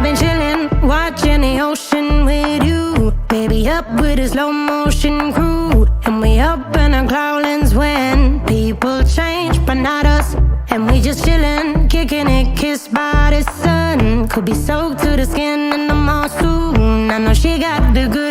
been chillin', watching the ocean with you. Baby, up with a slow motion crew. And we up in our clouds when people change, but not us. And we just chillin', kicking it, kissed by the sun. Could be soaked to the skin in the mall soon. I know she got the good